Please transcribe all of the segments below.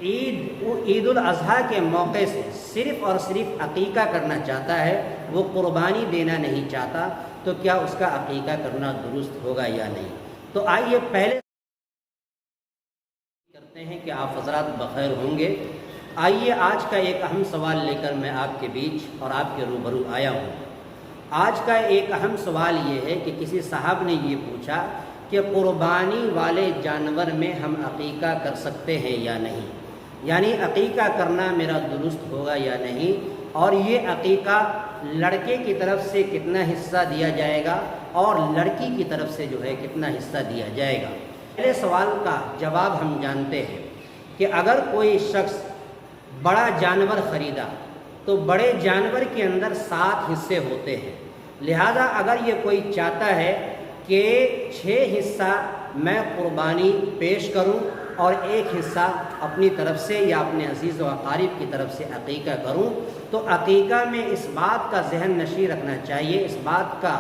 عید الاضحیٰ کے موقع سے صرف اور صرف عقیقہ کرنا چاہتا ہے، وہ قربانی دینا نہیں چاہتا، تو کیا اس کا عقیقہ کرنا درست ہوگا یا نہیں؟ تو آئیے پہلے کرتے ہیں کہ آپ حضرات بخیر ہوں گے۔ آئیے آج کا ایک اہم سوال لے کر میں آپ کے بیچ اور آپ کے روبرو آیا ہوں۔ آج کا ایک اہم سوال یہ ہے کہ کسی صاحب نے یہ پوچھا کہ قربانی والے جانور میں ہم عقیقہ کر سکتے ہیں یا نہیں، یعنی عقیقہ کرنا میرا درست ہوگا یا نہیں، اور یہ عقیقہ لڑکے کی طرف سے کتنا حصہ دیا جائے گا اور لڑکی کی طرف سے جو ہے کتنا حصہ دیا جائے گا۔ پہلے سوال کا جواب ہم جانتے ہیں کہ اگر کوئی شخص بڑا جانور خریدا تو بڑے جانور کے اندر 7 حصے ہوتے ہیں، لہذا اگر یہ کوئی چاہتا ہے کہ 6 حصہ میں قربانی پیش کروں اور 1 حصہ اپنی طرف سے یا اپنے عزیز و اقارب کی طرف سے عقیقہ کروں، تو عقیقہ میں اس بات کا ذہن نشیں رکھنا چاہیے، اس بات کا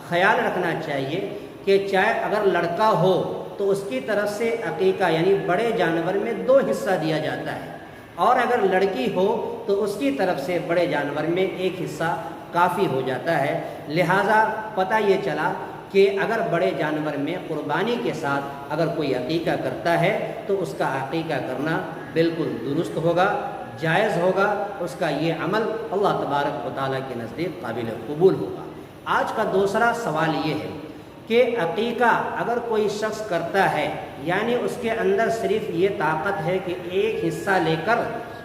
خیال رکھنا چاہیے کہ چاہے اگر لڑکا ہو تو اس کی طرف سے عقیقہ یعنی بڑے جانور میں 2 حصہ دیا جاتا ہے، اور اگر لڑکی ہو تو اس کی طرف سے بڑے جانور میں 1 حصہ کافی ہو جاتا ہے۔ لہٰذا پتہ یہ چلا کہ اگر بڑے جانور میں قربانی کے ساتھ اگر کوئی عقیقہ کرتا ہے تو اس کا عقیقہ کرنا بالکل درست ہوگا، جائز ہوگا، اس کا یہ عمل اللہ تبارک و تعالیٰ کے نزدیک قابل قبول ہوگا۔ آج کا دوسرا سوال یہ ہے کہ عقیقہ اگر کوئی شخص کرتا ہے، یعنی اس کے اندر صرف یہ طاقت ہے کہ 1 حصہ لے کر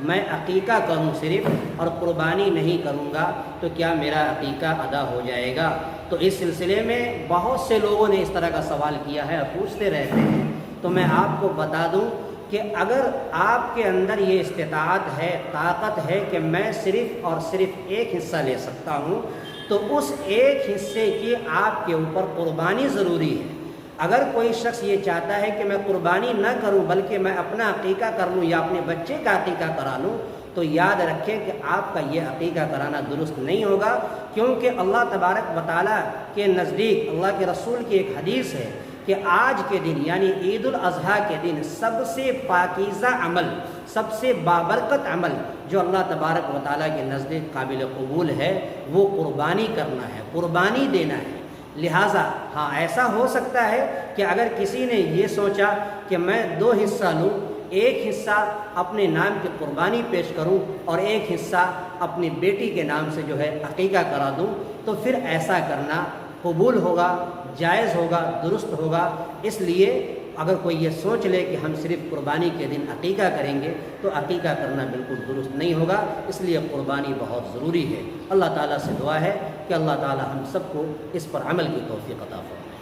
میں عقیقہ کروں صرف اور قربانی نہیں کروں گا، تو کیا میرا عقیقہ ادا ہو جائے گا؟ تو اس سلسلے میں بہت سے لوگوں نے اس طرح کا سوال کیا ہے اور پوچھتے رہتے ہیں، تو میں آپ کو بتا دوں کہ اگر آپ کے اندر یہ استطاعت ہے، طاقت ہے کہ میں صرف اور صرف 1 حصہ لے سکتا ہوں، تو اس 1 حصے کی آپ کے اوپر قربانی ضروری ہے۔ اگر کوئی شخص یہ چاہتا ہے کہ میں قربانی نہ کروں بلکہ میں اپنا عقیقہ کر لوں یا اپنے بچے کا عقیقہ کرا لوں، تو یاد رکھیں کہ آپ کا یہ عقیقہ کرانا درست نہیں ہوگا، کیونکہ اللہ تبارک و تعالیٰ کے نزدیک اللہ کے رسول کی ایک حدیث ہے کہ آج کے دن یعنی عید الاضحیٰ کے دن سب سے پاکیزہ عمل، سب سے بابرکت عمل جو اللہ تبارک و تعالیٰ کے نزدیک قابل قبول ہے وہ قربانی کرنا ہے، قربانی دینا ہے۔ لہٰذا ہاں ایسا ہو سکتا ہے کہ اگر کسی نے یہ سوچا کہ میں 2 حصہ لوں، 1 حصہ اپنے نام کی قربانی پیش کروں اور 1 حصہ اپنی بیٹی کے نام سے جو ہے عقیقہ کرا دوں، تو پھر ایسا کرنا قبول ہوگا، جائز ہوگا، درست ہوگا۔ اس لیے اگر کوئی یہ سوچ لے کہ ہم صرف قربانی کے دن عقیقہ کریں گے تو عقیقہ کرنا بالکل درست نہیں ہوگا، اس لیے قربانی بہت ضروری ہے۔ اللہ تعالیٰ سے دعا ہے کہ اللہ تعالیٰ ہم سب کو اس پر عمل کی توفیق عطا فرمائے۔